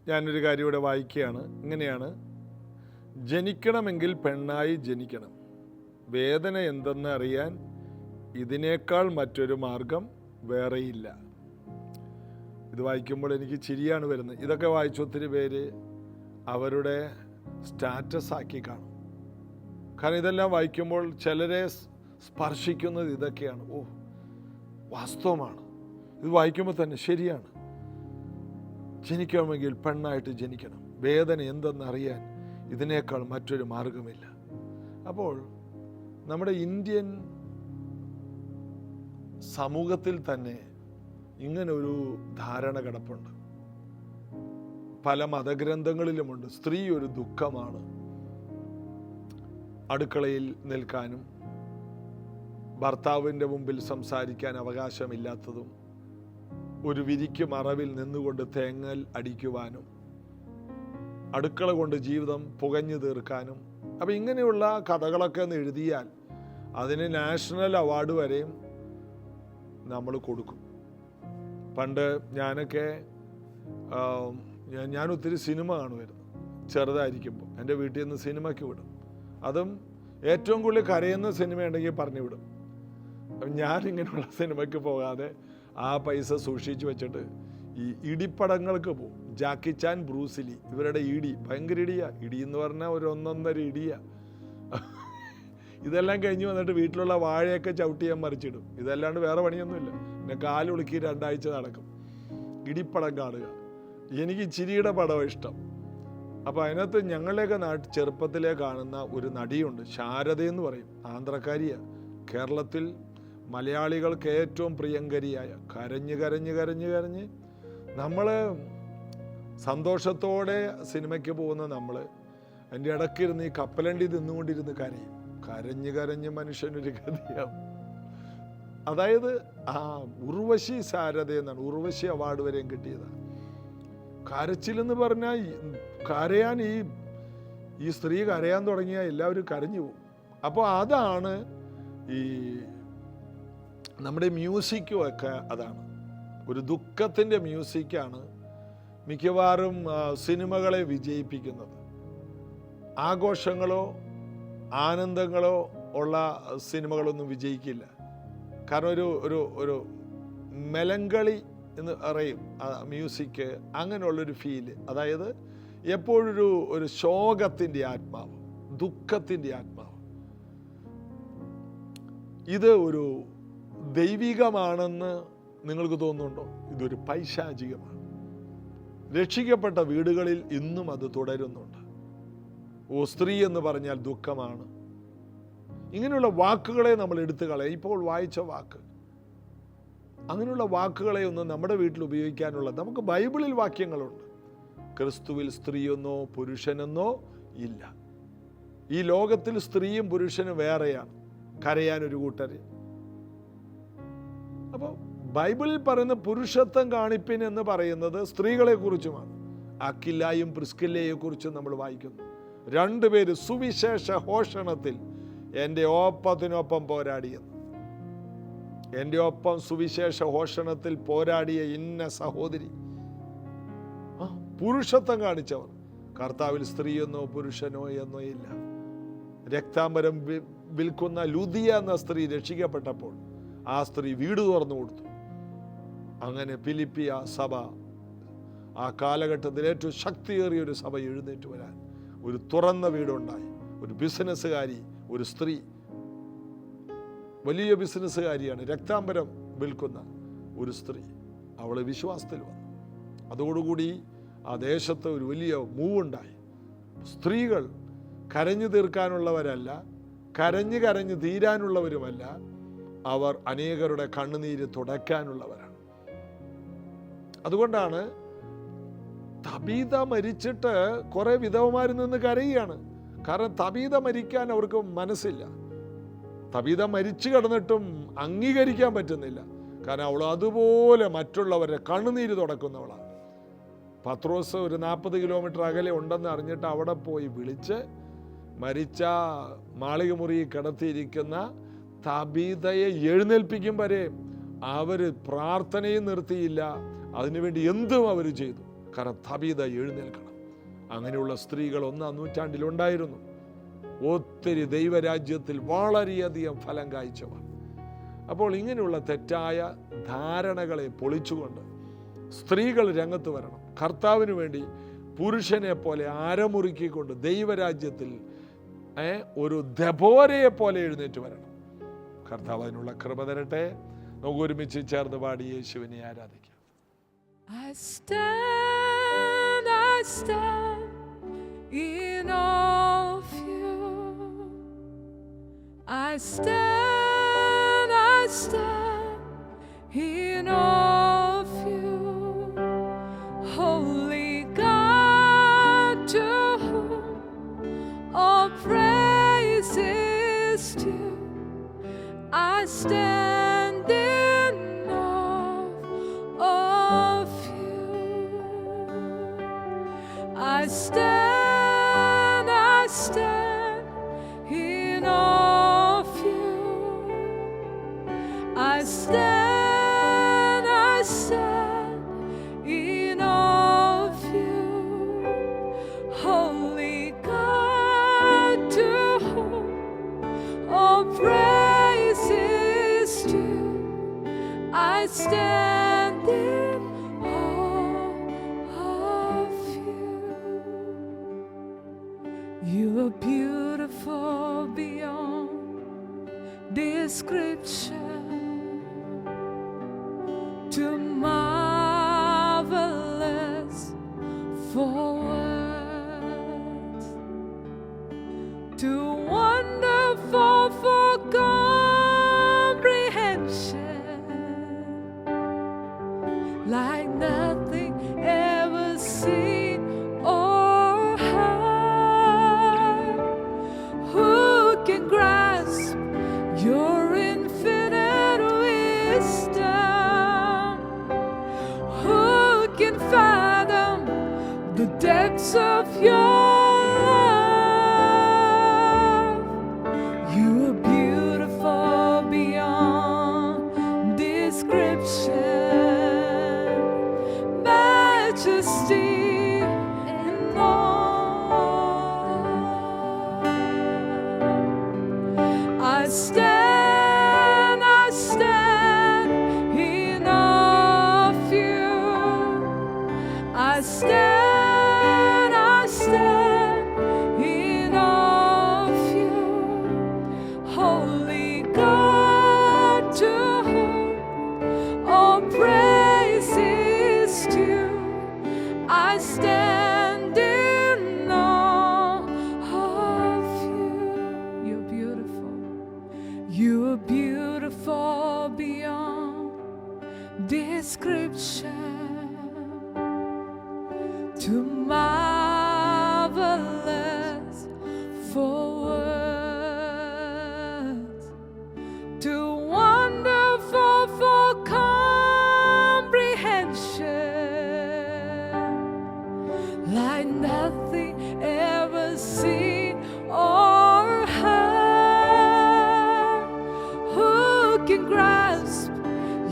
ഞാനൊരു കാര്യം ഇവിടെ വായിക്കുകയാണ്. ഇങ്ങനെയാണ്: ജനിക്കണമെങ്കിൽ പെണ്ണായി ജനിക്കണം. വേദന എന്തെന്ന് അറിയാൻ ഇതിനേക്കാൾ മറ്റൊരു മാർഗം വേറെയില്ല. ഇത് വായിക്കുമ്പോൾ എനിക്ക് ചിരിയാണ് വരുന്നത്. ഇതൊക്കെ വായിച്ച ഒത്തിരി പേര് അവരുടെ സ്റ്റാറ്റസ് ആക്കി കാണും. കാരണം ഇതെല്ലാം വായിക്കുമ്പോൾ ചിലരെ സ്പർശിക്കുന്നത് ഇതൊക്കെയാണ്. ഓ, വാസ്തവമാണ്. ഇത് വായിക്കുമ്പോൾ തന്നെ ശരിയാണ്. ജനിക്കണമെങ്കിൽ പെണ്ണായിട്ട് ജനിക്കണം. വേദന എന്തെന്നറിയാൻ ഇതിനേക്കാൾ മറ്റൊരു മാർഗമില്ല. അപ്പോൾ നമ്മുടെ ഇന്ത്യൻ സമൂഹത്തിൽ തന്നെ ഇങ്ങനൊരു ധാരണ കിടപ്പുണ്ട്. പല മതഗ്രന്ഥങ്ങളിലുമുണ്ട്. സ്ത്രീ ഒരു ദുഃഖമാണ്. അടുക്കളയിൽ നിൽക്കാനും ഭർത്താവിൻ്റെ മുമ്പിൽ സംസാരിക്കാൻ അവകാശമില്ലാത്തതും, ഒരു വിരിക്ക് മറവിൽ നിന്നുകൊണ്ട് തേങ്ങൽ അടിക്കുവാനും, അടുക്കള കൊണ്ട് ജീവിതം പുകഞ്ഞു തീർക്കാനും. അപ്പം ഇങ്ങനെയുള്ള കഥകളൊക്കെ ഒന്ന് എഴുതിയാൽ അതിന് നാഷണൽ അവാർഡ് വരെയും നമ്മൾ കൊടുക്കും. പണ്ട് ഞാൻ ഒത്തിരി സിനിമ കാണുമായിരുന്നു. ചെറുതായിരിക്കുമ്പോൾ എൻ്റെ വീട്ടിൽ നിന്ന് സിനിമയ്ക്ക് വിടും. അതും ഏറ്റവും കൂടുതൽ കരയുന്ന സിനിമയുണ്ടെങ്കിൽ പറഞ്ഞു വിടും. ഞാനിങ്ങനെയുള്ള സിനിമയ്ക്ക് പോകാതെ ആ പൈസ സൂക്ഷിച്ചു വെച്ചിട്ട് ഈ ഇടിപ്പടങ്ങൾക്ക് പോകും. ജാക്കി ചാൻ, ബ്രൂസിലി, ഇവരുടെ ഇടി ഭയങ്കര ഇടിയാ. ഇടി എന്ന് പറഞ്ഞാൽ ഒരു 1.5 ഇടിയാ. ഇതെല്ലാം കഴിഞ്ഞ് വന്നിട്ട് വീട്ടിലുള്ള വാഴയൊക്കെ ചവിട്ടി ഞാൻ മറിച്ചിടും. ഇതല്ലാണ്ട് വേറെ പണിയൊന്നുമില്ല. പിന്നെ കാലുളുക്കി 2 ആഴ്ച നടക്കും. ഇടിപ്പടം കാണുക. എനിക്ക് ചിരിയുടെ പടം ഇഷ്ടം. അപ്പോൾ അതിനകത്ത് ഞങ്ങളുടെയൊക്കെ ചെറുപ്പത്തിലേ കാണുന്ന ഒരു നടിയുണ്ട്, ശാരദയെന്ന് പറയും. ആന്ധ്രക്കാരിയാണ്. കേരളത്തിൽ മലയാളികൾക്ക് ഏറ്റവും പ്രിയങ്കരിയായ, കരഞ്ഞ് നമ്മൾ സന്തോഷത്തോടെ സിനിമയ്ക്ക് പോകുന്ന നമ്മൾ അതിൻ്റെ ഇടയ്ക്കിരുന്ന് ഈ കപ്പലണ്ടി തിന്നുകൊണ്ടിരുന്ന് കരയും. കരഞ്ഞ് മനുഷ്യനൊരു ഗതിയാവും. അതായത് ഉർവശി ശാരദ എന്നാണ്. ഉർവശി അവാർഡ് വരെയും കിട്ടിയതാണ്. കരച്ചിലെന്ന് പറഞ്ഞാൽ കരയാൻ ഈ സ്ത്രീ കരയാൻ തുടങ്ങിയാൽ എല്ലാവരും കരഞ്ഞു പോകും. അപ്പോൾ അതാണ് ഈ നമ്മുടെ മ്യൂസിക്കും ഒക്കെ അതാണ്. ഒരു ദുഃഖത്തിൻ്റെ മ്യൂസിക്കാണ് മിക്കവാറും സിനിമകളെ വിജയിപ്പിക്കുന്നത്. ആഘോഷങ്ങളോ ആനന്ദങ്ങളോ ഉള്ള സിനിമകളൊന്നും വിജയിക്കില്ല. കാരണം ഒരു മെലങ്കളി എന്ന് പറയും മ്യൂസിക്, അങ്ങനെയുള്ളൊരു ഫീല്. അതായത് എപ്പോഴൊരു ശോകത്തിൻ്റെ ആത്മാവ്, ദുഃഖത്തിൻ്റെ ആത്മാവ്. ഇത് ഒരു ദൈവികമാണെന്ന് നിങ്ങൾക്ക് തോന്നുന്നുണ്ടോ? ഇതൊരു പൈശാചികമാണ്. രക്ഷിക്കപ്പെട്ട വീടുകളിൽ ഇന്നും അത് തുടരുന്നുണ്ട്. ഓ, സ്ത്രീ എന്ന് പറഞ്ഞാൽ ദുഃഖമാണ്. ഇങ്ങനെയുള്ള വാക്കുകളെ നമ്മൾ എടുത്തു കളയാം. ഇപ്പോൾ വായിച്ച വാക്ക്, അങ്ങനെയുള്ള വാക്കുകളെ ഒന്നും നമ്മുടെ വീട്ടിൽ ഉപയോഗിക്കാനുള്ള, നമുക്ക് ബൈബിളിൽ വാക്യങ്ങളുണ്ട്. ക്രിസ്തുവിൽ സ്ത്രീയെന്നോ പുരുഷനെന്നോ ഇല്ല. ഈ ലോകത്തിൽ സ്ത്രീയും പുരുഷനും വേറെയാണ്. കരയാനൊരു കൂട്ടര്. അപ്പോൾ ബൈബിളിൽ പറയുന്ന പുരുഷത്വം കാണിപ്പിൻ എന്ന് പറയുന്നത് സ്ത്രീകളെ കുറിച്ചുമാണ്. അക്കില്ലായും പ്രിസ്കില്ലയെ കുറിച്ചും നമ്മൾ വായിക്കുന്നു. 2 പേര് സുവിശേഷ ഘോഷണത്തിൽ എൻ്റെ ഒപ്പത്തിനൊപ്പം പോരാടിയെന്ന്. എൻ്റെ ഒപ്പം സുവിശേഷ ഘോഷണത്തിൽ പോരാടിയ ഇന്ന സഹോദരി, പുരുഷത്വം കാണിച്ചവർ. കർത്താവിൽ സ്ത്രീയെന്നോ പുരുഷനോ എന്നോ ഇല്ല. രക്താംബരം വിൽക്കുന്ന ലുദിയ എന്ന സ്ത്രീ രക്ഷിക്കപ്പെട്ടപ്പോൾ ആ സ്ത്രീ വീട് തുറന്നു കൊടുത്തു. അങ്ങനെ ഫിലിപ്പിയ സഭ, ആ കാലഘട്ടത്തിൽ ഏറ്റവും ശക്തിയേറിയ ഒരു സഭ എഴുന്നേറ്റ് വരാൻ ഒരു തുറന്ന വീടുണ്ടായി. ഒരു ബിസിനസ്സുകാരി, ഒരു സ്ത്രീ, വലിയ ബിസിനസ്സുകാരിയാണ്, രക്താംബരം വിൽക്കുന്ന ഒരു സ്ത്രീ. അവൾ വിശ്വാസത്തിൽ വന്നു. അതോടുകൂടി ആ ദേശത്ത് ഒരു വലിയ മൂവുണ്ടായി. സ്ത്രീകൾ കരഞ്ഞു തീർക്കാനുള്ളവരല്ല, കരഞ്ഞു തീരാനുള്ളവരുമല്ല. അവർ അനേകരുടെ കണ്ണുനീര് തുടയ്ക്കാനുള്ളവരാണ്. അതുകൊണ്ടാണ് തബീത മരിച്ചിട്ട് കുറെ വിധവമാരിൽ നിന്ന് കരയുകയാണ്. കാരണം തബീത മരിക്കാൻ അവർക്ക് മനസ്സില്ല. തബീത മരിച്ചു കിടന്നിട്ടും അംഗീകരിക്കാൻ പറ്റുന്നില്ല. കാരണം അവൾ അതുപോലെ മറ്റുള്ളവരുടെ കണ്ണുനീര് തുടക്കുന്നവളാണ്. പത്രോസ് ഒരു 40 കിലോമീറ്റർ അകലെ ഉണ്ടെന്ന് അറിഞ്ഞിട്ട് അവിടെ പോയി വിളിച്ച് മരിച്ച മാളിക മുറിയിൽ കിടത്തിയിരിക്കുന്ന തബീതയെ എഴുന്നേൽപ്പിക്കും വരെ അവർ പ്രാർത്ഥനയും നിർത്തിയില്ല. അതിനുവേണ്ടി എന്തും അവർ ചെയ്തു. കാരണം തബീത എഴുന്നേൽക്കണം. അങ്ങനെയുള്ള സ്ത്രീകൾ 1-ാം നൂറ്റാണ്ടിലുണ്ടായിരുന്നു. ഒത്തിരി ദൈവരാജ്യത്തിൽ വളരെയധികം ഫലം കായ്ച്ചവർ. അപ്പോൾ ഇങ്ങനെയുള്ള തെറ്റായ ധാരണകളെ പൊളിച്ചുകൊണ്ട് സ്ത്രീകൾ രംഗത്ത് വരണം. കർത്താവിന് വേണ്ടി പുരുഷനെ പോലെ അരമുറുക്കിക്കൊണ്ട് ദൈവരാജ്യത്തിൽ ഒരു ദെബോരയെ പോലെ എഴുന്നേറ്റ് വരണം. കർത്താവ് അതിനുള്ള കൃപ തരട്ടെ. നമുക്ക് ഒരുമിച്ച് ചേർന്ന് പാടി യേശുവിനെ ആരാധിക്കാം. I stand in awe of you. I stand in awe of you. Holy God, to whom all praise is due. I stand in awe of you. I stand in awe of you. I stand in awe of you. Holy God, to whom all praise is due. I stand in awe of you. You are beautiful beyond description, too marvelous for words, too wonderful for comprehension, like nothing ever seen or heard. Who can grasp your infinite wisdom? Who can fathom the depths of your love? You are beautiful beyond description, majesty and awe. I stand in awe of you. I stand in awe of you. Holy God, to whom all praise is due. I stand in awe of you. You're beautiful. You are beautiful beyond description, too marvelous for words, too wonderful for comprehension, like nothing ever seen or heard. Who can grasp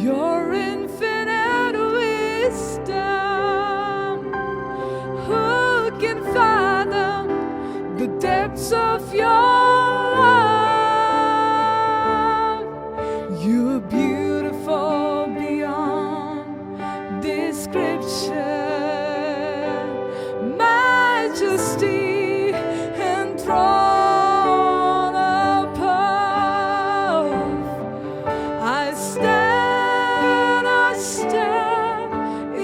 your infinite wisdom? Who can fathom the depths of your love? You are beautiful beyond description, majesty enthroned above. I stand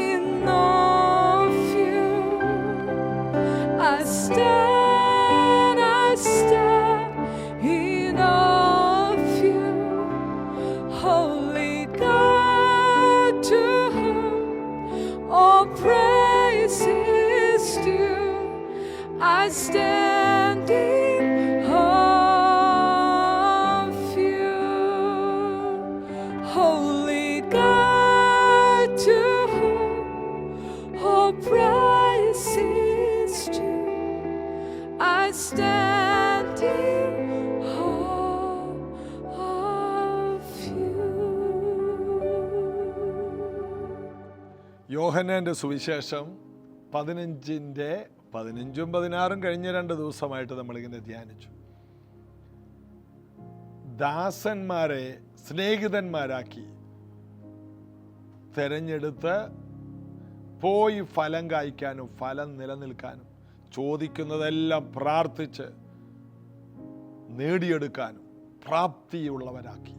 in awe of you. I stand in awe of you. Holy God, to whom all praise is due. I stand in awe of you. Holy God, to whom all praise is due. I stand in awe of you. യോഹന്നാന്റെ സുവിശേഷം 15-ന്റെ 15ഉം 16ഉം കഴിഞ്ഞ 2 ദിവസമായിട്ട് നമ്മളിങ്ങനെ ധ്യാനിച്ചു. ദാസന്മാരെ സ്നേഹിതന്മാരാക്കി തെരഞ്ഞെടുത്ത് പോയി ഫലം കായ്ക്കാനും ഫലം നിലനിൽക്കാനും ചോദിക്കുന്നതെല്ലാം പ്രാർത്ഥിച്ച് നേടിയെടുക്കാനും പ്രാപ്തിയുള്ളവരാക്കി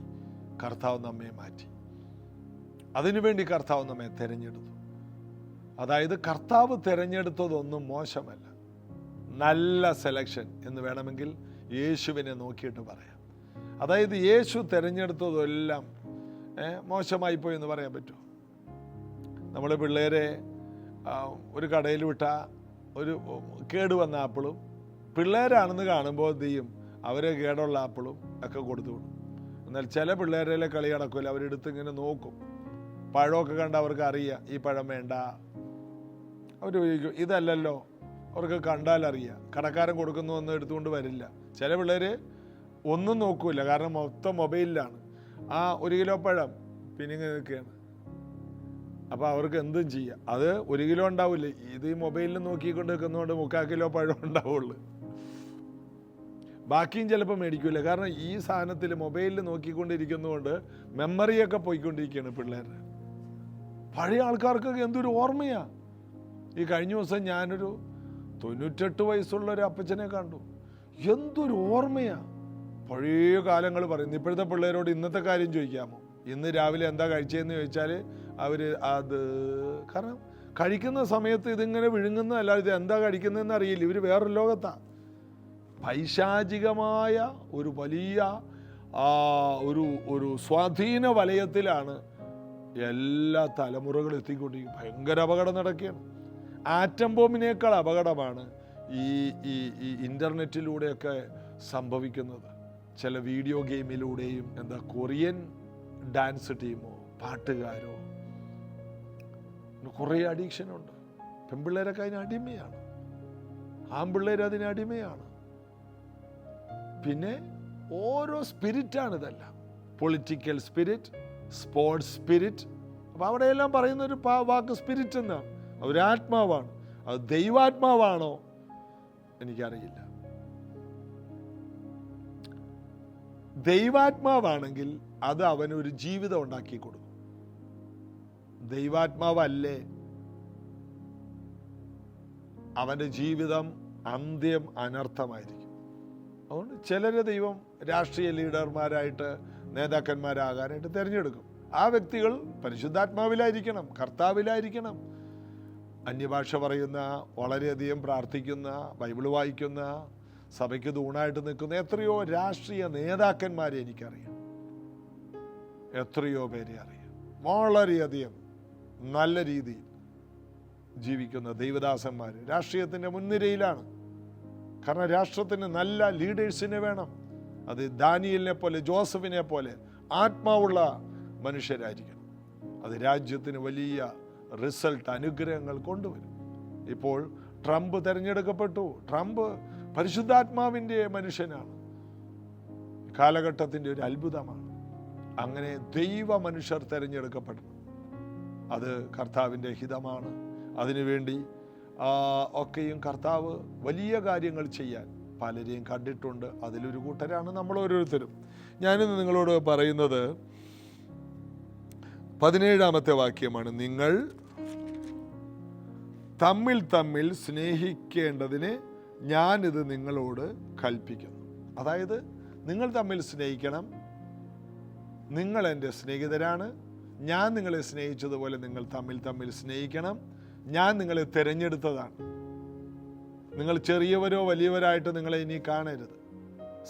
കർത്താവ് നമ്മെ മാറ്റി. അതിനുവേണ്ടി കർത്താവ് നമ്മെ തിരഞ്ഞെടുത്തു. അതായത് കർത്താവ് തിരഞ്ഞെടുത്തതൊന്നും മോശമല്ല, നല്ല സെലക്ഷൻ എന്ന് വേണമെങ്കിൽ യേശുവിനെ നോക്കിയിട്ട് പറയാം. അതായത് യേശു തിരഞ്ഞെടുത്തതെല്ലാം മോശമായിപ്പോയി എന്ന് പറയാൻ പറ്റുമോ? നമ്മൾ പിള്ളേരെ ഒരു കടയിൽ വിട്ട ഒരു കേടുവന്ന ആപ്പിളും പിള്ളേരാണെന്ന് കാണുമ്പോൾ എന്ത് ചെയ്യും? അവരെ കേടുള്ള ആപ്പിളും ഒക്കെ കൊടുത്തു വിടും. എന്നാൽ ചില പിള്ളേരെ കളി നടക്കില്ല, അവരെടുത്ത് ഇങ്ങനെ നോക്കും. പഴമൊക്കെ കണ്ട് അവർക്ക് അറിയാം ഈ പഴം വേണ്ട. അവർ ചോദിക്കും ഇതല്ലല്ലോ, അവർക്ക് കണ്ടാലറിയാം. കടക്കാരൻ കൊടുക്കുന്നു ഒന്നും എടുത്തുകൊണ്ട് വരില്ല. ചില പിള്ളേർ ഒന്നും നോക്കൂല, കാരണം മൊത്തം മൊബൈലിലാണ്. ആ 1 കിലോ പഴം പിന്നെ ഇങ്ങനെ നിൽക്കുകയാണ്. അപ്പോൾ അവർക്ക് എന്തും ചെയ്യാം. അത് 1 കിലോ ഉണ്ടാവില്ല, ഇത് ഈ മൊബൈലിൽ നോക്കിക്കൊണ്ട് നിൽക്കുന്നതുകൊണ്ട് 3/4 കിലോ പഴം ഉണ്ടാവുള്ളൂ. ബാക്കിയും ചിലപ്പോൾ മേടിക്കൂല, കാരണം ഈ സാധനത്തിൽ മൊബൈലിൽ നോക്കിക്കൊണ്ടിരിക്കുന്നതുകൊണ്ട് മെമ്മറിയൊക്കെ പോയിക്കൊണ്ടിരിക്കുകയാണ് പിള്ളേരുടെ. പഴയ ആൾക്കാർക്കൊക്കെ എന്തൊരു ഓർമ്മയാ. ഈ കഴിഞ്ഞ ദിവസം ഞാനൊരു 98 വയസ്സുള്ള ഒരു അപ്പച്ചനെ കണ്ടു. എന്തൊരു ഓർമ്മയാ. പഴയ കാലങ്ങൾ പറയുന്നു. ഇപ്പോഴത്തെ പിള്ളേരോട് ഇന്നത്തെ കാര്യം ചോദിക്കാമോ? ഇന്ന് രാവിലെ എന്താ കഴിച്ചതെന്ന് ചോദിച്ചാൽ അവർ അത്, കാരണം കഴിക്കുന്ന സമയത്ത് ഇതിങ്ങനെ വിഴുങ്ങുന്നതല്ലാതെ ഇത് എന്താ കഴിക്കുന്നതെന്ന് അറിയില്ല. ഇവർ വേറൊരു ലോകത്താണ്. പൈശാചികമായ ഒരു വലിയ ഒരു സ്വാധീന വലയത്തിലാണ് എല്ലാ തലമുറകളും എത്തിക്കൊണ്ടിരിക്കും. ഭയങ്കര അപകടം നടക്കുകയാണ്. ആറ്റം ബോംബിനേക്കാൾ അപകടമാണ് ഈ ഇൻ്റർനെറ്റിലൂടെയൊക്കെ സംഭവിക്കുന്നത്. ചില വീഡിയോ ഗെയിമിലൂടെയും കൊറിയൻ ഡാൻസ് ടീമോ പാട്ടുകാരോ കുറേ അഡിക്ഷനുണ്ട്. പെൺപിള്ളേരൊക്കെ അതിന് അടിമയാണ്, ആൺപിള്ളേർ അതിന് അടിമയാണ്. പിന്നെ ഓരോ സ്പിരിറ്റാണ് ഇതെല്ലാം. Political spirit, sports spirit. അപ്പോൾ അവിടെയെല്ലാം പറയുന്നൊരു വാക്ക് സ്പിരിറ്റ് എന്നാണ്. ഒരാത്മാവാണ്. അത് ദൈവാത്മാവാണോ എനിക്കറിയില്ല. ദൈവാത്മാവാണെങ്കിൽ അത് അവനൊരു ജീവിതം ഉണ്ടാക്കി കൊടുക്കും. ദൈവാത്മാവല്ലേ, അവൻ്റെ ജീവിതം അന്ത്യം അനർത്ഥമായിരിക്കും. അതുകൊണ്ട് ചിലരെ ദൈവം രാഷ്ട്രീയ ലീഡർമാരായിട്ട് നേതാക്കന്മാരാകാനായിട്ട് തിരഞ്ഞെടുക്കും. ആ വ്യക്തികൾ പരിശുദ്ധാത്മാവിലായിരിക്കണം, കർത്താവിലായിരിക്കണം. അന്യഭാഷ പറയുന്ന, വളരെയധികം പ്രാർത്ഥിക്കുന്ന, ബൈബിൾ വായിക്കുന്ന, സഭയ്ക്ക് തൂണായിട്ട് നിൽക്കുന്ന എത്രയോ രാഷ്ട്രീയ നേതാക്കന്മാരെ എനിക്കറിയാം. എത്രയോ പേരെ അറിയാം. വളരെയധികം നല്ല രീതിയിൽ ജീവിക്കുന്ന ദൈവദാസന്മാർ രാഷ്ട്രീയത്തിൻ്റെ മുൻനിരയിലാണ്. കാരണം രാഷ്ട്രത്തിന് നല്ല ലീഡേഴ്സിനെ വേണം. അത് ദാനിയേലിനെ പോലെ, ജോസഫിനെ പോലെ ആത്മാവുള്ള മനുഷ്യരായിരിക്കണം. അത് രാജ്യത്തിന് വലിയ റിസൾട്ട്, അനുഗ്രഹങ്ങൾ കൊണ്ടുവരും. ഇപ്പോൾ ട്രംപ് തിരഞ്ഞെടുക്കപ്പെട്ടു. ട്രംപ് പരിശുദ്ധാത്മാവിൻ്റെ മനുഷ്യനാണ്. കാലഘട്ടത്തിൻ്റെ ഒരു അത്ഭുതമാണ്. അങ്ങനെ ദൈവ മനുഷ്യർ തിരഞ്ഞെടുക്കപ്പെടണം. അത് കർത്താവിൻ്റെ ഹിതമാണ്. അതിനുവേണ്ടി ഒക്കെയും കർത്താവ് വലിയ കാര്യങ്ങൾ ചെയ്യാൻ പലരെയും കണ്ടിട്ടുണ്ട്. അതിലൊരു കൂട്ടരാണ് നമ്മൾ ഓരോരുത്തരും. ഞാനിന്ന് നിങ്ങളോട് പറയുന്നത് 17ാമത്തെ വാക്യമാണ്. നിങ്ങൾ തമ്മിൽ തമ്മിൽ സ്നേഹിക്കേണ്ടതിന് ഞാനിത് നിങ്ങളോട് കൽപ്പിക്കുന്നു. അതായത് നിങ്ങൾ തമ്മിൽ സ്നേഹിക്കണം. നിങ്ങൾ എൻ്റെ സ്നേഹിതരാണ്. ഞാൻ നിങ്ങളെ സ്നേഹിച്ചതുപോലെ നിങ്ങൾ തമ്മിൽ തമ്മിൽ സ്നേഹിക്കണം. ഞാൻ നിങ്ങളെ തിരഞ്ഞെടുത്തതാണ്. നിങ്ങൾ ചെറിയവരോ വലിയവരായിട്ട് നിങ്ങളെ ഇനി കാണരുത്.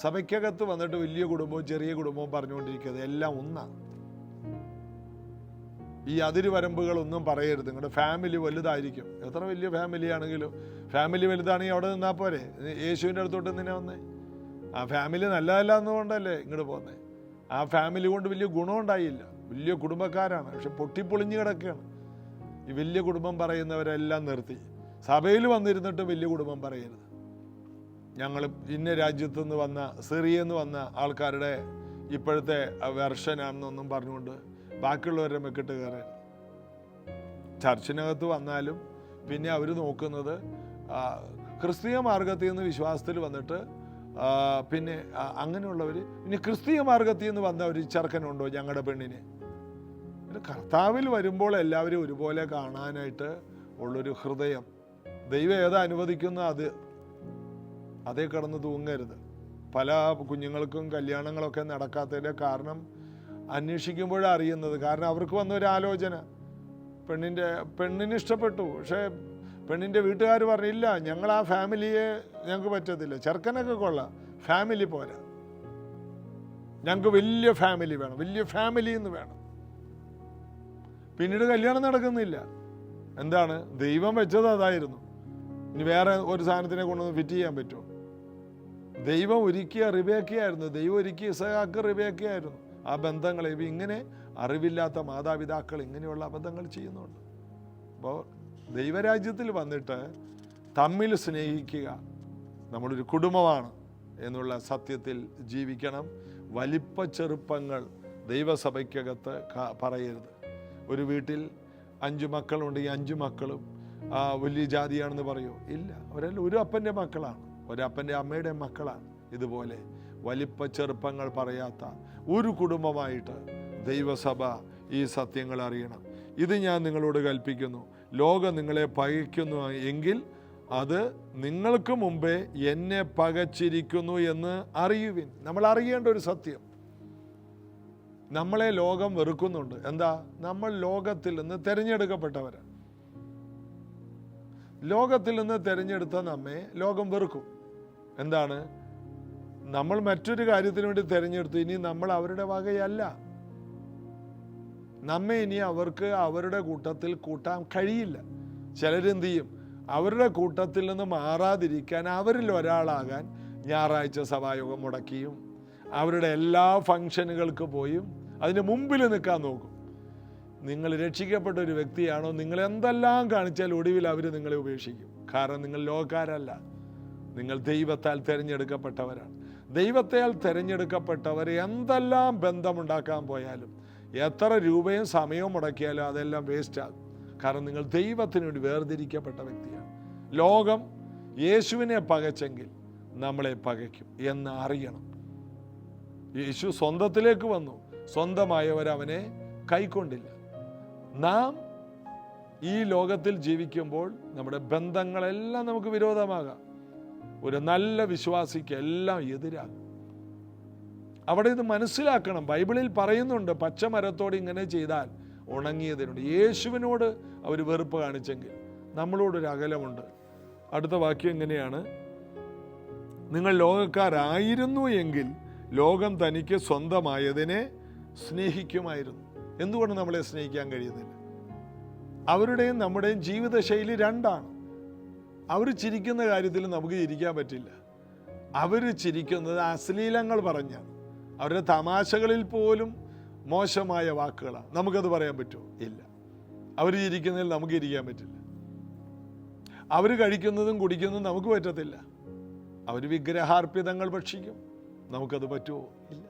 സഭയ്ക്കകത്ത് വന്നിട്ട് വലിയ കുടുംബവും ചെറിയ കുടുംബവും പറഞ്ഞുകൊണ്ടിരിക്കുന്നത് എല്ലാം ഒന്നാണ്. ഈ അതിരുവരമ്പുകളൊന്നും പറയരുത്. നിങ്ങളുടെ ഫാമിലി വലുതായിരിക്കും. എത്ര വലിയ ഫാമിലി ആണെങ്കിലും ഫാമിലി വലുതാണെങ്കിൽ അവിടെ നിന്നാൽ പോരെ. യേശുവിൻ്റെ അടുത്തോട്ട് നിന്നെ വന്നേ. ആ ഫാമിലി നല്ലതല്ല എന്നുകൊണ്ടല്ലേ ഇങ്ങോട്ട് പോന്നേ. ആ ഫാമിലി കൊണ്ട് വലിയ ഗുണമുണ്ടായില്ല. വലിയ കുടുംബക്കാരാണ്, പക്ഷെ പൊട്ടിപ്പൊളിഞ്ഞ് കിടക്കുകയാണ്. ഈ വലിയ കുടുംബം പറയുന്നവരെല്ലാം നിർത്തി. സഭയിൽ വന്നിരുന്നിട്ട് വലിയ കുടുംബം പറയരുത്. ഞങ്ങൾ ഇന്ന രാജ്യത്തുനിന്ന് വന്ന, സിറിയെന്ന് വന്ന ആൾക്കാരുടെ ഇപ്പോഴത്തെ വെർഷനാണെന്നൊന്നും പറഞ്ഞുകൊണ്ട് ബാക്കിയുള്ളവരെ മെക്കിട്ട് കയറരുത്. ചർച്ചിനകത്ത് വന്നാലും പിന്നെ അവർ നോക്കുന്നത് ക്രിസ്തീയ മാർഗത്തിൽ നിന്ന് വിശ്വാസത്തിൽ വന്നിട്ട് പിന്നെ അങ്ങനെയുള്ളവർ ഇനി ക്രിസ്തീയ മാർഗത്തിൽ നിന്ന് വന്ന ഒരു ചെറുക്കനുണ്ടോ ഞങ്ങളുടെ പെണ്ണിന്. കർത്താവിൽ വരുമ്പോൾ എല്ലാവരും ഒരുപോലെ കാണാനായിട്ട് ഉള്ളൊരു ഹൃദയം ദൈവം ഏതാ അനുവദിക്കുന്ന അതേ കടന്ന് തൂങ്ങരുത്. പല കുഞ്ഞുങ്ങൾക്കും കല്യാണങ്ങളൊക്കെ നടക്കാത്തതിൻ്റെ കാരണം അന്വേഷിക്കുമ്പോഴാണ് അറിയുന്നത്. കാരണം അവർക്ക് വന്ന ഒരു ആലോചന, പെണ്ണിന് ഇഷ്ടപ്പെട്ടു, പക്ഷേ പെണ്ണിൻ്റെ വീട്ടുകാർ പറഞ്ഞില്ല, ഞങ്ങൾ ആ ഫാമിലിയെ ഞങ്ങൾക്ക് പറ്റത്തില്ല, ചെറുക്കനൊക്കെ കൊള്ളാം, ഫാമിലി പോരാ, ഞങ്ങൾക്ക് വലിയ ഫാമിലി വേണം, വലിയ ഫാമിലി എന്ന് വേണം. പിന്നീട് കല്യാണം നടക്കുന്നില്ല. എന്താണ്? ദൈവം വെച്ചത് അതായിരുന്നു. ഇനി വേറെ ഒരു സാധനത്തിനെ കൊണ്ടൊന്ന് ഫിറ്റ് ചെയ്യാൻ പറ്റുമോ? ദൈവം ഒരുക്കിയ റിബേക്കയായിരുന്നു, ദൈവം ഒരുക്കിയ ഇസഹാക്ക് റിബേക്കയായിരുന്നു. ആ ബന്ധങ്ങളെ ഇങ്ങനെ അറിവില്ലാത്ത മാതാപിതാക്കൾ ഇങ്ങനെയുള്ള അബദ്ധങ്ങൾ ചെയ്യുന്നുണ്ട്. അപ്പോൾ ദൈവരാജ്യത്തിൽ വന്നിട്ട് തമ്മിൽ സ്നേഹിക്കുക, നമ്മളൊരു കുടുംബമാണ് എന്നുള്ള സത്യത്തിൽ ജീവിക്കണം. വലിപ്പ ചെറുപ്പങ്ങൾ ദൈവസഭയ്ക്കകത്ത് പറയരുത്. ഒരു വീട്ടിൽ 5 മക്കളുണ്ടെങ്കിൽ 5 മക്കളും വലിയ ജാതിയാണെന്ന് പറയൂ? ഇല്ല, അവരെല്ലാം ഒരു അപ്പൻ്റെ മക്കളാണ്, ഒരപ്പൻ്റെ അമ്മയുടെ മക്കളാണ്. ഇതുപോലെ വലിപ്പ ചെറുപ്പങ്ങൾ പറയാത്ത ഒരു കുടുംബമായിട്ട് ദൈവസഭ ഈ സത്യങ്ങൾ അറിയണം. ഇത് ഞാൻ നിങ്ങളോട് കൽപ്പിക്കുന്നു, ലോകം നിങ്ങളെ പകയ്ക്കുന്നു എങ്കിൽ അത് നിങ്ങൾക്ക് മുമ്പേ എന്നെ പകച്ചിരിക്കുന്നു എന്ന് അറിയുവിൻ. നമ്മൾ അറിയേണ്ട ഒരു സത്യം, നമ്മളെ ലോകം വെറുക്കുന്നുണ്ട്. എന്താ? നമ്മൾ ലോകത്തിൽ നിന്ന് തിരഞ്ഞെടുക്കപ്പെട്ടവരാണ്. ലോകത്തിൽ നിന്ന് തിരഞ്ഞെടുത്ത നമ്മെ ലോകം വെറുക്കും. എന്താണ്? നമ്മൾ മറ്റൊരു കാര്യത്തിന് വേണ്ടി തിരഞ്ഞെടുത്തു, ഇനി നമ്മൾ അവരുടെ വകയല്ല, നമ്മെ ഇനി അവർക്ക് അവരുടെ കൂട്ടത്തിൽ കൂട്ടാൻ കഴിയില്ല. ചിലരെന്ത് ചെയ്യും? അവരുടെ കൂട്ടത്തിൽ നിന്ന് മാറാതിരിക്കാൻ അവരിൽ ഒരാളാകാൻ ഞായറാഴ്ച സഭായോഗം മുടക്കിയും അവരുടെ എല്ലാ ഫംഗ്ഷനുകൾക്ക് പോയും അതിന് മുമ്പിൽ നിൽക്കാൻ നോക്കും. നിങ്ങൾ രക്ഷിക്കപ്പെട്ട ഒരു വ്യക്തിയാണോ, നിങ്ങൾ എന്തെല്ലാം കാണിച്ചാൽ ഒടുവിൽ അവർ നിങ്ങളെ ഉപേക്ഷിക്കും. കാരണം നിങ്ങൾ ലോകക്കാരല്ല, നിങ്ങൾ ദൈവത്താൽ തിരഞ്ഞെടുക്കപ്പെട്ടവരാണ്. ദൈവത്താൽ തിരഞ്ഞെടുക്കപ്പെട്ടവർ എന്തെല്ലാം ബന്ധമുണ്ടാക്കാൻ പോയാലും എത്ര രൂപയും സമയവും മുടക്കിയാലും അതെല്ലാം വേസ്റ്റാകും. കാരണം നിങ്ങൾ ദൈവത്തിന് വേണ്ടി വേർതിരിക്കപ്പെട്ട വ്യക്തിയാണ്. ലോകം യേശുവിനെ പകച്ചെങ്കിൽ നമ്മളെ പകയ്ക്കും എന്ന് അറിയണം. യേശു സ്വന്തത്തിലേക്ക് വന്നു, സ്വന്തമായവർ അവനെ കൈക്കൊണ്ടില്ല. നാം ഈ ലോകത്തിൽ ജീവിക്കുമ്പോൾ നമ്മുടെ ബന്ധങ്ങളെല്ലാം നമുക്ക് വിരോധമാകാം. ഒരു നല്ല വിശ്വാസിക്ക് എല്ലാം എതിരാകും. അവിടെ ഇത് മനസ്സിലാക്കണം. ബൈബിളിൽ പറയുന്നുണ്ട്, പച്ചമരത്തോട് ഇങ്ങനെ ചെയ്താൽ ഉണങ്ങിയതിനോട്. യേശുവിനോട് അവർ വെറുപ്പ് കാണിച്ചെങ്കിൽ നമ്മളോടൊരു അകലമുണ്ട്. അടുത്ത വാക്യം എങ്ങനെയാണ്? നിങ്ങൾ ലോകക്കാരായിരുന്നു എങ്കിൽ ലോകം തനിക്ക് സ്വന്തമായതിനെ സ്നേഹിക്കുമായിരുന്നു. എന്തുകൊണ്ട് നമ്മളെ സ്നേഹിക്കാൻ കഴിയുന്നില്ല? അവരുടെയും നമ്മുടെയും ജീവിതശൈലി രണ്ടാണ്. അവർ ചിരിക്കുന്ന കാര്യത്തിൽ നമുക്ക് ചിരിക്കാൻ പറ്റില്ല. അവർ ചിരിക്കുന്നത് അശ്ലീലങ്ങൾ പറഞ്ഞാണ്. അവരുടെ തമാശകളിൽ പോലും മോശമായ വാക്കുകളാണ്. നമുക്കത് പറയാൻ പറ്റുമോ? ഇല്ല. അവർ ചിരിക്കുന്നതിൽ നമുക്ക് ഇരിക്കാൻ പറ്റില്ല. അവർ കഴിക്കുന്നതും കുടിക്കുന്നതും നമുക്ക് പറ്റത്തില്ല. അവർ വിഗ്രഹാർപ്പിതങ്ങൾ ഭക്ഷിക്കും, നമുക്കത് പറ്റുമോ? ഇല്ല.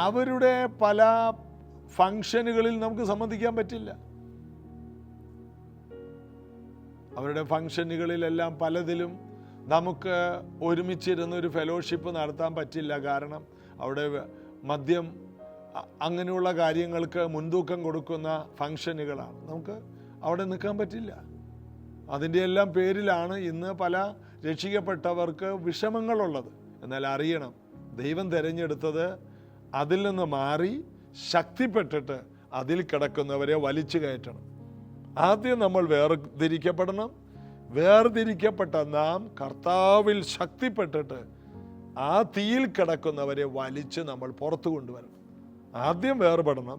അവരുടെ പല ഫംഗ്ഷനുകളിൽ നമുക്ക് സംബന്ധിക്കാൻ പറ്റില്ല. അവരുടെ ഫംഗ്ഷനുകളിലെല്ലാം പലതിലും നമുക്ക് ഒരുമിച്ചിരുന്ന് ഒരു ഫെലോഷിപ്പ് നടത്താൻ പറ്റില്ല. കാരണം അവിടെ മദ്യം അങ്ങനെയുള്ള കാര്യങ്ങൾക്ക് മുൻതൂക്കം കൊടുക്കുന്ന ഫംഗ്ഷനുകളാണ്. നമുക്ക് അവിടെ നിൽക്കാൻ പറ്റില്ല. അതിൻ്റെ എല്ലാം പേരിലാണ് ഇന്ന് പല രക്ഷിക്കപ്പെട്ടവർക്ക് വിഷമങ്ങളുള്ളത്. എന്നാൽ അറിയണം, ദൈവം തിരഞ്ഞെടുത്തത് അതിൽ നിന്ന് മാറി ശക്തിപ്പെട്ടിട്ട് അതിൽ കിടക്കുന്നവരെ വലിച്ചു കയറ്റണം. ആദ്യം നമ്മൾ വേർതിരിക്കപ്പെടണം. വേർതിരിക്കപ്പെട്ട നാം കർത്താവിൽ ശക്തിപ്പെട്ടിട്ട് ആ തീയിൽ കിടക്കുന്നവരെ വലിച്ച് നമ്മൾ പുറത്തു കൊണ്ടുവരണം. ആദ്യം വേർപെടണം,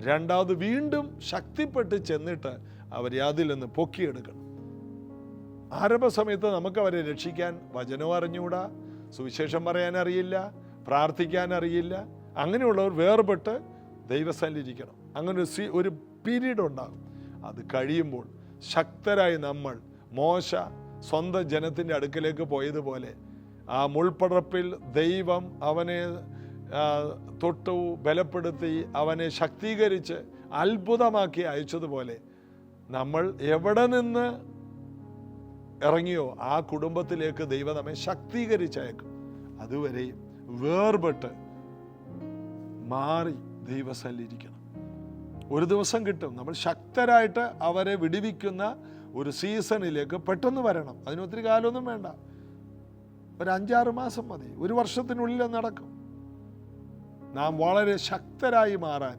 രണ്ടാമത് വീണ്ടും ശക്തിപ്പെട്ട് ചെന്നിട്ട് അവരെ അതിൽ നിന്ന് പൊക്കിയെടുക്കണം. ആരംഭ സമയത്ത് നമുക്ക് അവരെ രക്ഷിക്കാൻ വചനം അറിഞ്ഞുകൂടാ, സുവിശേഷം പറയാൻ അറിയില്ല, പ്രാർത്ഥിക്കാൻ അറിയില്ല. അങ്ങനെയുള്ളവർ വേർപെട്ട് ദൈവസന്നിധിയിരിക്കണം. അങ്ങനെ ഒരു പീരീഡ് ഉണ്ടാകും. അത് കഴിയുമ്പോൾ ശക്തരായി നമ്മൾ മോശ സ്വന്തം ജനത്തിൻ്റെ അടുക്കലേക്ക് പോയതുപോലെ ആ മുൾപ്പടർപ്പിൽ ദൈവം അവനെ തൊട്ടു ബലപ്പെടുത്തി അവനെ ശക്തീകരിച്ച് അത്ഭുതമാക്കി അയച്ചതുപോലെ നമ്മൾ എവിടെ നിന്ന് ഇറങ്ങിയോ ആ കുടുംബത്തിലേക്ക് ദൈവം നമ്മെ ശക്തീകരിച്ചയക്കും. അതുവരെയും വേർപെട്ട് മാറി ദൈവസന്നിധിയിരിക്കണം. ഒരു ദിവസം കിട്ടും. നമ്മൾ ശക്തരായിട്ട് അവരെ വിടുവിക്കുന്ന ഒരു സീസണിലേക്ക് പെട്ടെന്ന് വരണം. അതിന് ഒത്തിരി കാലമൊന്നും വേണ്ട, ഒരു 5-6 മാസം മതി, ഒരു വർഷത്തിനുള്ളിൽ നടക്കും. നാം വളരെ ശക്തരായി മാറാൻ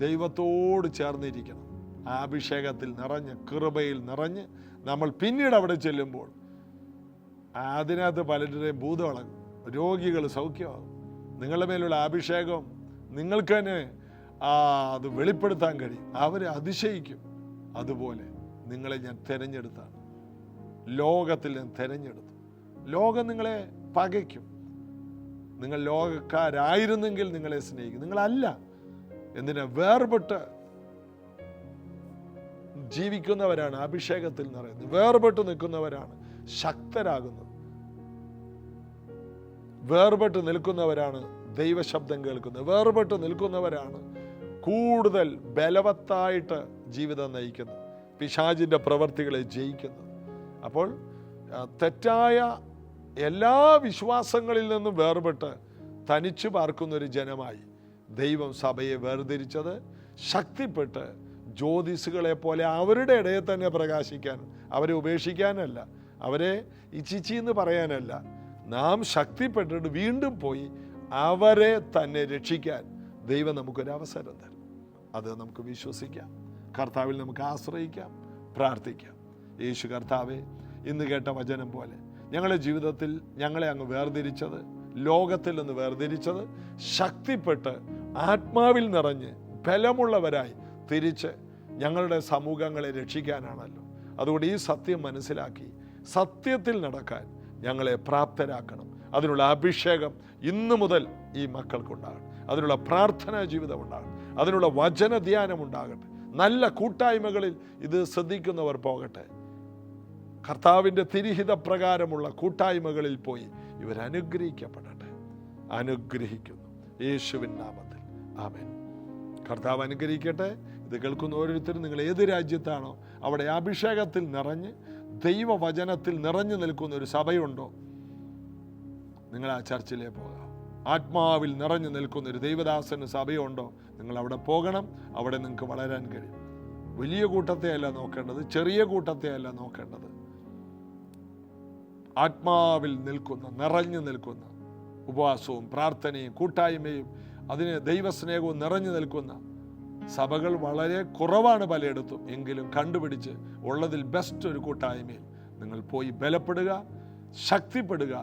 ദൈവത്തോട് ചേർന്നിരിക്കണം. ആ അഭിഷേകത്തിൽ നിറഞ്ഞ് കൃപയിൽ നിറഞ്ഞ് നമ്മൾ പിന്നീട് അവിടെ ചെല്ലുമ്പോൾ അതിനകത്ത് പലരുടെയും ഭൂതമിളകും, രോഗികൾ സൗഖ്യമാകും. നിങ്ങളുടെ മേലുള്ള അഭിഷേകം നിങ്ങൾക്ക് തന്നെ അത് വെളിപ്പെടുത്താൻ കഴിയും. അവർ അതിശയിക്കും. അതുപോലെ നിങ്ങളെ ഞാൻ തിരഞ്ഞെടുത്താണ്, ലോകത്തിൽ ഞാൻ തിരഞ്ഞെടുത്തു. ലോകം നിങ്ങളെ പകയ്ക്കും. നിങ്ങൾ ലോകക്കാരായിരുന്നെങ്കിൽ നിങ്ങളെ സ്നേഹിക്കും. നിങ്ങളല്ല. എന്തിനാ? വേർപെട്ട് ജീവിക്കുന്നവരാണ് അഭിഷേകത്തിൽ നിറയുന്നത്. വേർപെട്ട് നിൽക്കുന്നവരാണ് ശക്തരാകുന്നത്. വേർപെട്ട് നിൽക്കുന്നവരാണ് ദൈവശബ്ദം കേൾക്കുന്നത്. വേർപെട്ട് നിൽക്കുന്നവരാണ് കൂടുതൽ ബലവത്തായിട്ട് ജീവിതം നയിക്കുന്നത്, പിശാചിൻ്റെ പ്രവർത്തികളെ ജയിക്കുന്നത്. അപ്പോൾ തെറ്റായ എല്ലാ വിശ്വാസങ്ങളിൽ നിന്നും വേർപെട്ട് തനിച്ചു പാർക്കുന്ന ഒരു ജനമായി ദൈവം സഭയെ വേർതിരിച്ചത് ശക്തിപ്പെട്ട് ജ്യോതിസുകളെ പോലെ അവരുടെ ഇടയിൽ തന്നെ പ്രകാശിക്കാൻ, അവരെ ഉപേക്ഷിക്കാനല്ല, അവരെ ഇച്ചിച്ചി എന്ന് പറയാനല്ല, നാം ശക്തിപ്പെട്ടിട്ട് വീണ്ടും പോയി അവരെ തന്നെ രക്ഷിക്കാൻ ദൈവം നമുക്കൊരവസരം തരും. അത് നമുക്ക് വിശ്വസിക്കാം. കർത്താവിൽ നമുക്ക് ആശ്രയിക്കാം, പ്രാർത്ഥിക്കാം. യേശു കർത്താവെ, ഇന്ന് കേട്ട വചനം പോലെ ഞങ്ങളുടെ ജീവിതത്തിൽ ഞങ്ങളെ അങ്ങ് വേർതിരിച്ചത്, ലോകത്തിൽ നിന്ന് വേർതിരിച്ചത്, ശക്തിപ്പെട്ട് ആത്മാവിൽ നിറഞ്ഞ് ബലമുള്ളവരായി തിരിച്ച് ഞങ്ങളുടെ സമൂഹങ്ങളെ രക്ഷിക്കാനാണല്ലോ. അതുകൊണ്ട് ഈ സത്യം മനസ്സിലാക്കി സത്യത്തിൽ നടക്കാൻ ഞങ്ങളെ പ്രാപ്തരാക്കണം. അതിനുള്ള അഭിഷേകം ഇന്നു മുതൽ ഈ മക്കൾക്കുണ്ടാകണം. അതിനുള്ള പ്രാർത്ഥനാ ജീവിതം ഉണ്ടാകണം. അതിനുള്ള വചന ധ്യാനം ഉണ്ടാകട്ടെ. നല്ല കൂട്ടായ്മകളിൽ ഇത് ശ്രദ്ധിക്കുന്നവർ പോകട്ടെ. കർത്താവിൻ്റെ തിരിഹിത പ്രകാരമുള്ള കൂട്ടായ്മകളിൽ പോയി ഇവരനുഗ്രഹിക്കപ്പെടട്ടെ. അനുഗ്രഹിക്കുന്നു യേശുവിൻ നാമത്തിൽ. ആമേൻ. കർത്താവ് അനുഗ്രഹിക്കട്ടെ. ഇത് കേൾക്കുന്ന ഓരോരുത്തരും നിങ്ങൾ ഏത് രാജ്യത്താണോ അവിടെ അഭിഷേകത്തിൽ നിറഞ്ഞ് ദൈവവചനത്തിൽ നിറഞ്ഞു നിൽക്കുന്ന ഒരു സഭയുണ്ടോ, നിങ്ങൾ ആ ചർച്ചിലേ പോകാം. ആത്മാവിൽ നിറഞ്ഞു നിൽക്കുന്ന ഒരു ദൈവദാസന് സഭയുണ്ടോ, നിങ്ങൾ അവിടെ പോകണം. അവിടെ നിങ്ങൾക്ക് വളരാൻ കഴിയും. വലിയ കൂട്ടത്തെയല്ല നോക്കേണ്ടത്, ചെറിയ കൂട്ടത്തെയല്ല നോക്കേണ്ടത്. ആത്മാവിൽ നിൽക്കുന്ന, നിറഞ്ഞു നിൽക്കുന്ന, ഉപവാസവും പ്രാർത്ഥനയും കൂട്ടായ്മയും അതിന് ദൈവസ്നേഹവും നിറഞ്ഞു നിൽക്കുന്ന സഭകൾ വളരെ കുറവാണ് പലയിടത്തും. എങ്കിലും കണ്ടുപിടിച്ച് ഉള്ളതിൽ ബെസ്റ്റ് ഒരു കൂട്ടായ്മയിൽ നിങ്ങൾ പോയി ബലപ്പെടുക, ശക്തിപ്പെടുക.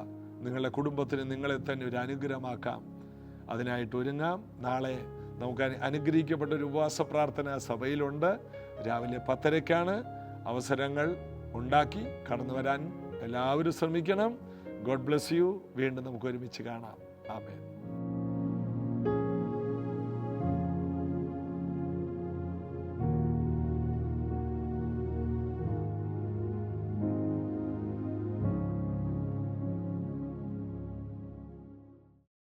നിങ്ങളുടെ കുടുംബത്തിന് നിങ്ങളെ തന്നെ ഒരു അനുഗ്രഹമാക്കാം. അതിനായിട്ട് ഒരുങ്ങാം. നാളെ നമുക്ക് അനുഗ്രഹിക്കപ്പെട്ട ഒരു ഉപവാസ പ്രാർത്ഥന സഭയിലുണ്ട്. രാവിലെ 10:30-ക്കാണ്. അവസരങ്ങൾ ഉണ്ടാക്കി കടന്നു വരാൻ എല്ലാവരും ശ്രമിക്കണം. God bless you. വീണ്ടും നമുക്ക് ഒരുമിച്ച് കാണാം. ആമേൻ.